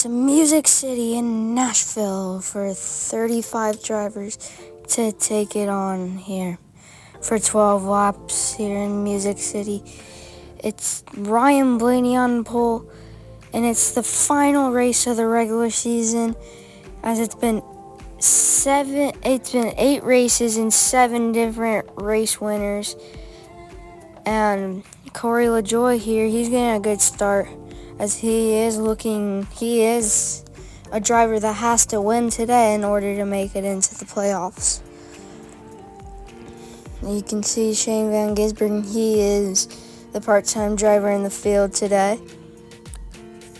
to Music City in Nashville for 35 drivers to take it on here for 12 laps here in Music City. It's Ryan Blaney on pole, and it's the final race of the regular season, as it's been 8 races and 7 different race winners. And Corey LaJoie here, he's getting a good start, as he is a driver that has to win today in order to make it into the playoffs. You can see Shane Van Gisbergen, he is the part-time driver in the field today.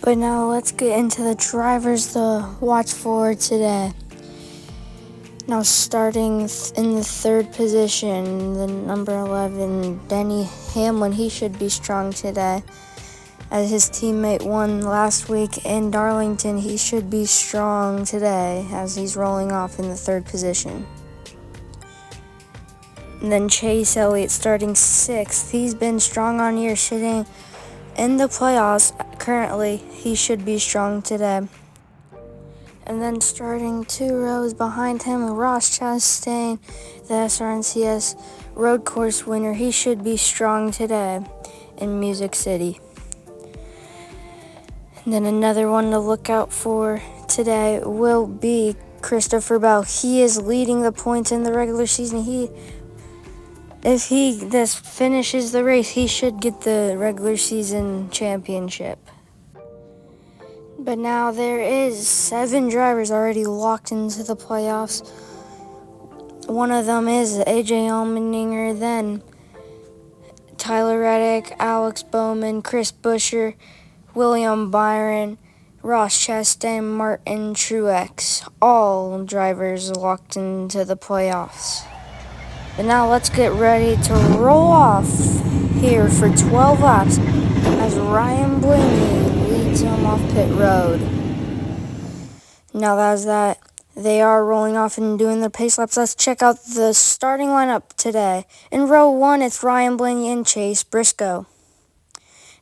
But now let's get into the drivers to watch for today. Now starting in the third position, the number 11, Denny Hamlin, he should be strong today, as his teammate won last week in Darlington. He should be strong today, as he's rolling off in the third position. And then Chase Elliott starting 6th. He's been strong on year, sitting in the playoffs currently. He should be strong today. And then starting 2 rows behind him, Ross Chastain, the SRNCS road course winner. He should be strong today in Music City. And then another one to look out for today will be Christopher Bell. He is leading the points in the regular season. If he just finishes the race, he should get the regular season championship. But now there is 7 drivers already locked into the playoffs. One of them is AJ Allmendinger, then Tyler Reddick, Alex Bowman, Chris Buescher, William Byron, Ross Chastain, Martin Truex. All drivers locked into the playoffs. But now let's get ready to roll off here for 12 laps as Ryan Blaney leads him off pit road. Now that they are rolling off and doing the pace laps, let's check out the starting lineup today. In row 1, it's Ryan Blaney and Chase Briscoe.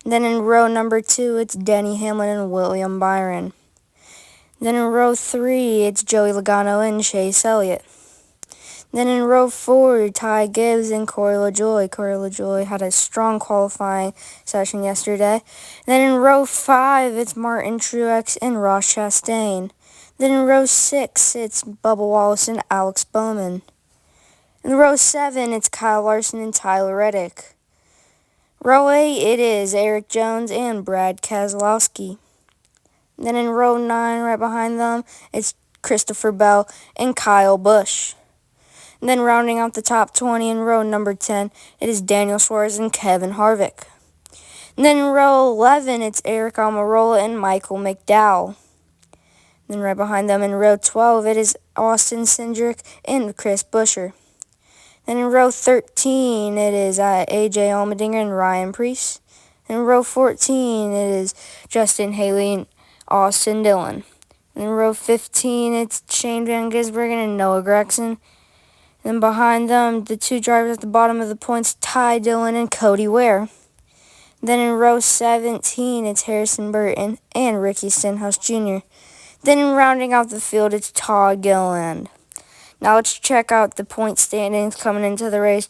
And then in row number 2, it's Denny Hamlin and William Byron. Then in row 3, it's Joey Logano and Chase Elliott. Then in row 4, Ty Gibbs and Corey LaJoie. Corey LaJoie had a strong qualifying session yesterday. Then in row 5, it's Martin Truex and Ross Chastain. Then in row 6, it's Bubba Wallace and Alex Bowman. In row 7, it's Kyle Larson and Tyler Reddick. Row 8, it is Eric Jones and Brad Keselowski. Then in row 9, right behind them, it's Christopher Bell and Kyle Busch. And then rounding out the top 20 in row number 10, it is Daniel Suarez and Kevin Harvick. And then in row 11, it's Eric Almirola and Michael McDowell. And then right behind them in row 12, it is Austin Cindric and Chris Buescher. Then in row 13, it is AJ Allmendinger and Ryan Preece. In row 14, it is Justin Haley and Austin Dillon. And in row 15, it's Shane Van Gisbergen and Noah Gragson. Then behind them, the 2 drivers at the bottom of the points, Ty Dillon and Cody Ware. Then in row 17, it's Harrison Burton and Ricky Stenhouse Jr. Then in rounding out the field, it's Todd Gilliland. Now let's check out the point standings coming into the race.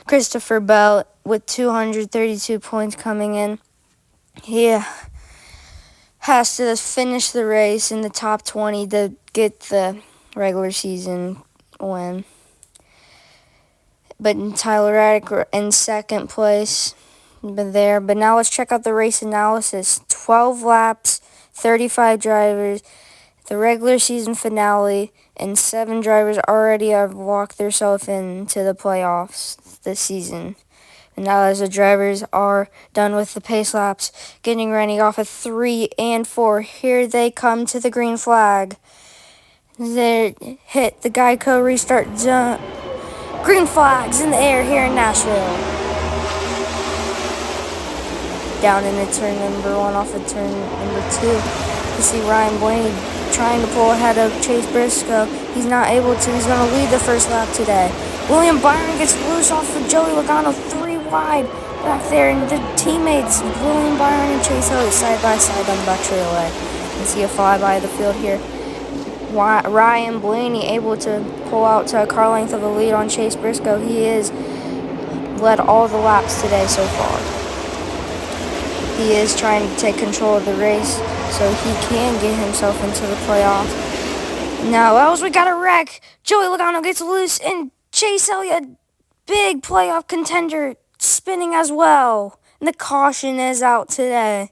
Christopher Bell with 232 points coming in. He has to finish the race in the top 20 to get the regular season win. But Tyler Reddick in second place. But now let's check out the race analysis. 12 laps, 35 drivers, the regular season finale, and 7 drivers already have locked themselves into the playoffs this season. And now as the drivers are done with the pace laps, getting ready off of 3 and 4, here they come to the green flag. They hit the Geico restart zone. Green flags in the air here in Nashville. Down into turn number 1 off of turn number 2. You see Ryan Blaney trying to pull ahead of Chase Briscoe. He's not able to. He's going to lead the first lap today. William Byron gets loose off of Joey Logano, 3 wide back there. And the teammates, William Byron and Chase Elliott, side by side on the back straightaway. can see a flyby of the field here. Ryan Blaney able to pull out to a car length of a lead on Chase Briscoe. He has led all the laps today so far. He is trying to take control of the race so he can get himself into the playoffs. Now, as we got a wreck, Joey Logano gets loose, and Chase Elliott, big playoff contender, spinning as well. And the caution is out today.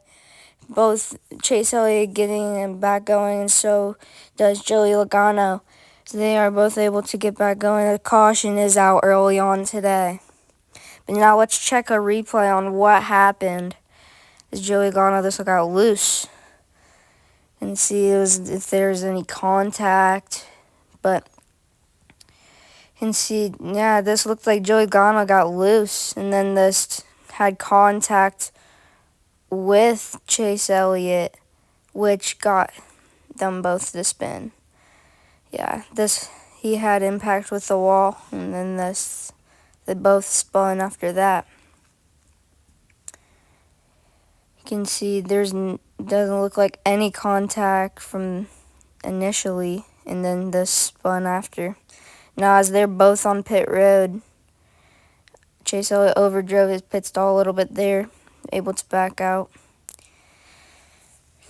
Both Chase Elliott getting him back going, and so does Joey Logano. So they are both able to get back going. The caution is out early on today. But now let's check a replay on what happened. As Joey Logano just got loose. And see if there's any contact. But you can see, yeah, this looked like Joey Logano got loose. And then this had contact with Chase Elliott, which got them both to spin. Yeah, he had impact with the wall, and then they both spun after that. You can see doesn't look like any contact from initially, and then this spun after. Now, as they're both on pit road, Chase Elliott overdrove his pit stall a little bit there, able to back out.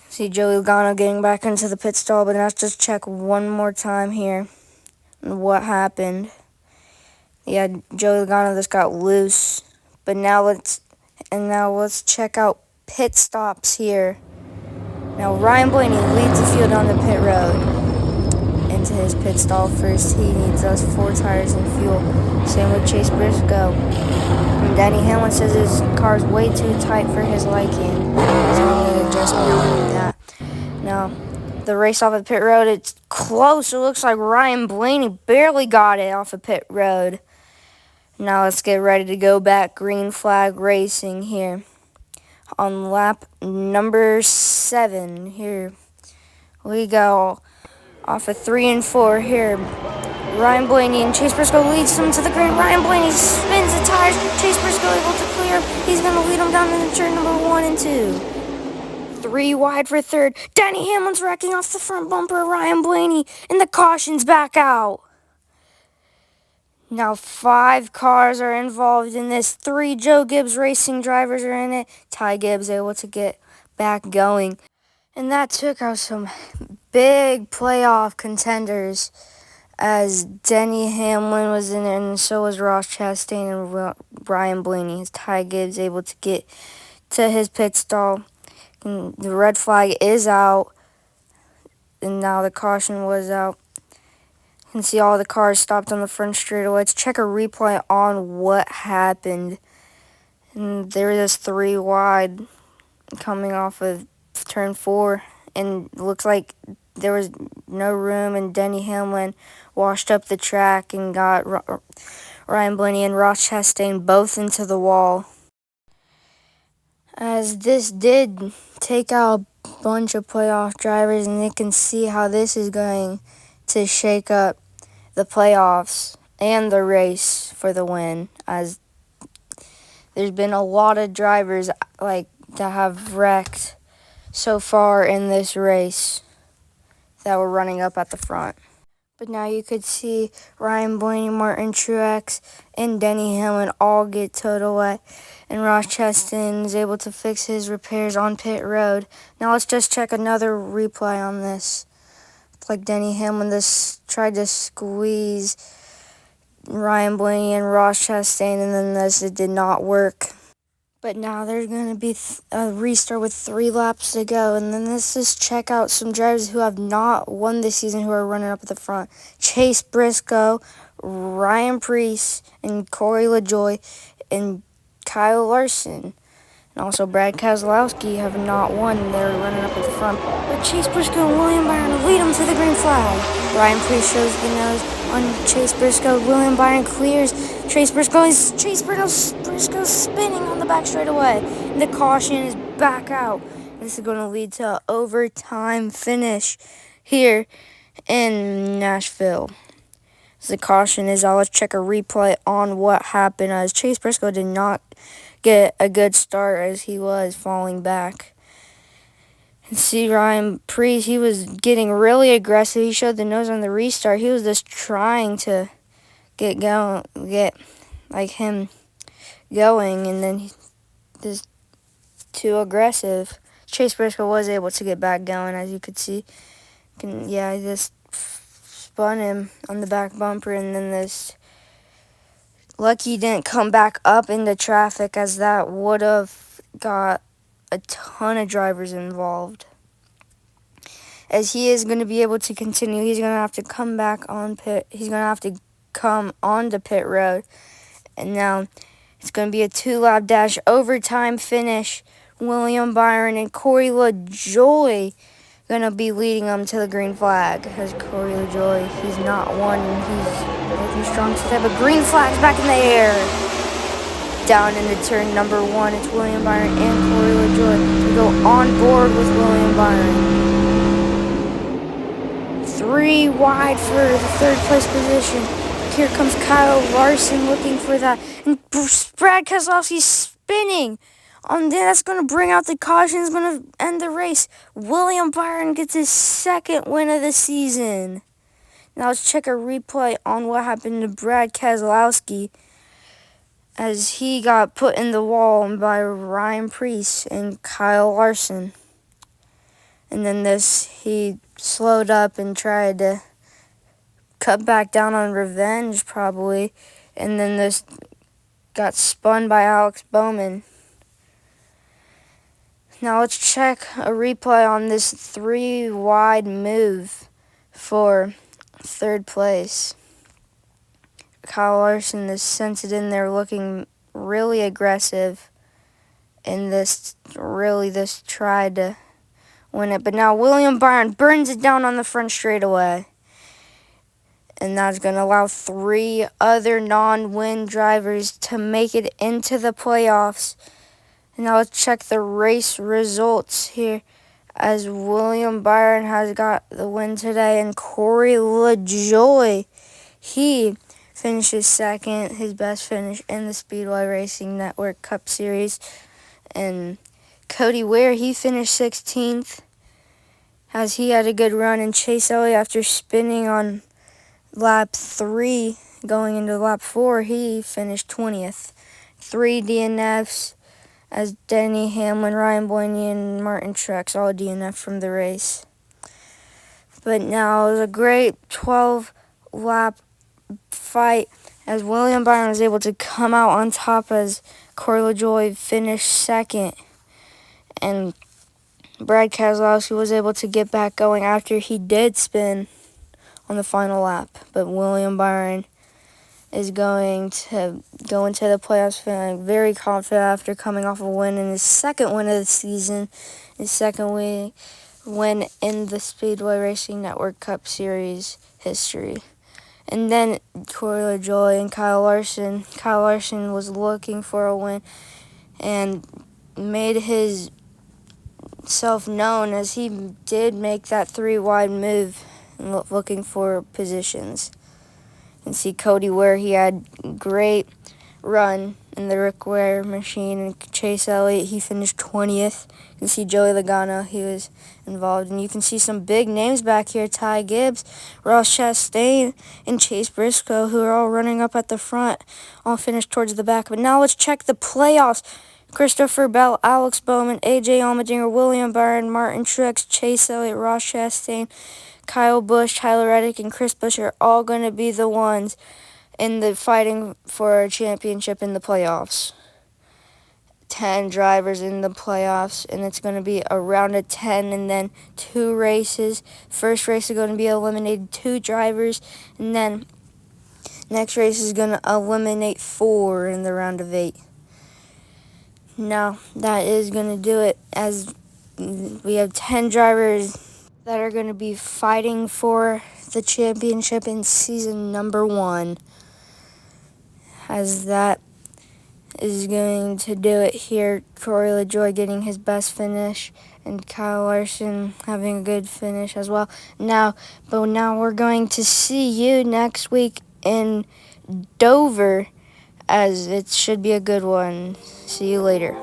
See Joey Logano getting back into the pit stall, but let's just check one more time here on what happened. Yeah, Joey Logano just got loose, but now let's check out pit stops here. Now Ryan Blaney leads the field on the pit road into his pit stall first. He needs those 4 tires and fuel. Same with Chase Briscoe. And Denny Hamlin says his car's way too tight for his liking, so he needed adjustment on that. Now, the race off of pit road, it's close. It looks like Ryan Blaney barely got it off of pit road. Now let's get ready to go back. Green flag racing here on lap number 7. Here we go off of 3 and 4 here. Ryan Blaney and Chase Briscoe leads him to the green. Ryan Blaney spins the tires. Chase Briscoe able to clear. He's going to lead him down into turn number 1 and 2. 3 wide for third. Denny Hamlin's wrecking off the front bumper of Ryan Blaney, and the caution's back out. Now 5 cars are involved in this. 3 Joe Gibbs Racing drivers are in it. Ty Gibbs able to get back going. And that took out some big playoff contenders, as Denny Hamlin was in there, and so was Ross Chastain and Ryan Blaney. Ty Gibbs able to get to his pit stall. And the red flag is out, and now the caution was out. You can see all the cars stopped on the front straightaway. Let's check a replay on what happened. And there was 3 wide coming off of turn 4, and it looks like there was no room, and Denny Hamlin washed up the track and got Ryan Blaney and Ross Chastain both into the wall. As this did take out a bunch of playoff drivers, and you can see how this is going to shake up the playoffs and the race for the win, as there's been a lot of drivers that have wrecked so far in this race that were running up at the front. But now you could see Ryan Blaney, Martin Truex, and Denny Hamlin all get towed away. And Ross Chastain is able to fix his repairs on pit road. Now let's just check another replay on this. It's like Denny Hamlin tried to squeeze Ryan Blaney and Ross Chastain, and then it did not work. But now there's going to be a restart with 3 laps to go. And then let's just check out some drivers who have not won this season who are running up at the front. Chase Briscoe, Ryan Preece, and Corey LaJoie, and Kyle Larson. And also Brad Keselowski have not won. They're running up at the front. But Chase Briscoe and William Byron lead them to the green flag. Ryan Preece shows the nose on Chase Briscoe. William Byron clears. Chase Briscoe spinning on the back straightaway. And the caution is back out. This is going to lead to an overtime finish here in Nashville. So the caution is out. Let's check a replay on what happened, as Chase Briscoe did not get a good start as he was falling back. See Ryan Preece, he was getting really aggressive. He showed the nose on the restart. He was just trying to get him going, and then he just too aggressive. Chase Briscoe was able to get back going, as you could see. He just spun him on the back bumper, and then this lucky didn't come back up into traffic, as that would have got a ton of drivers involved. As he is going to be able to continue, he's going to have to come back on pit. He's going to have to come onto pit road. And now it's going to be a 2-lap dash overtime finish. William Byron and Corey LaJoy going to be leading them to the green flag. As Corey LaJoy, he's not won, and he's looking strong today. But green flag's back in the air. Down into turn number 1, it's William Byron and Corey LaJoy to go on board with William Byron. 3 wide for the 3rd place position. Here comes Kyle Larson looking for that. And Brad Keselowski's spinning. That's going to bring out the caution. It's going to end the race. William Byron gets his 2nd win of the season. Now let's check a replay on what happened to Brad Keselowski, as he got put in the wall by Ryan Preece and Kyle Larson. And then he slowed up and tried to cut back down on revenge, probably. And then this got spun by Alex Bowman. Now let's check a replay on this 3-wide move for 3rd place. Kyle Larson is sent it in there looking really aggressive. And this tried to win it. But now William Byron burns it down on the front straightaway. And that's going to allow 3 other non-win drivers to make it into the playoffs. And now let's check the race results here, as William Byron has got the win today. And Corey LaJoy, he finishes 2nd, his best finish in the Speedway Racing Network Cup Series. And Cody Ware, he finished 16th, as he had a good run. And Chase Elliott, after spinning on lap 3 going into lap 4, he finished 20th. 3 DNFs, as Denny Hamlin, Ryan Blaney, and Martin Truex all DNF from the race. But now it was a great 12-lap fight, as William Byron was able to come out on top, as Corey LaJoy finished 2nd. And Brad Keselowski was able to get back going after he did spin on the final lap. But William Byron is going to go into the playoffs feeling very confident after coming off a win in his 2nd win of the season, his 2nd win in the Speedway Racing Network Cup Series history. And then Corey LaJoy and Kyle Larson. Kyle Larson was looking for a win and made his self known, as he did make that 3-wide move looking for positions. And see Cody Ware, he had great run in the Rick Ware machine. And Chase Elliott, he finished 20th. You can see Joey Logano, he was involved. And you can see some big names back here: Ty Gibbs, Ross Chastain, and Chase Briscoe, who are all running up at the front, all finished towards the back. But now let's check the playoffs. Christopher Bell, Alex Bowman, AJ Allmendinger, William Byron, Martin Truex, Chase Elliott, Ross Chastain, Kyle Busch, Tyler Reddick, and Chris Buescher are all going to be the ones in the fighting for a championship in the playoffs. 10 drivers in the playoffs, and it's going to be a round of 10 and then 2 races. First race is going to be eliminated 2 drivers, and then next race is going to eliminate 4 in the round of 8. Now, that is going to do it, as we have 10 drivers that are going to be fighting for the championship in season number 1, as that is going to do it here. Corey LaJoy getting his best finish, and Kyle Larson having a good finish as well. Now we're going to see you next week in Dover, as it should be a good one. See you later.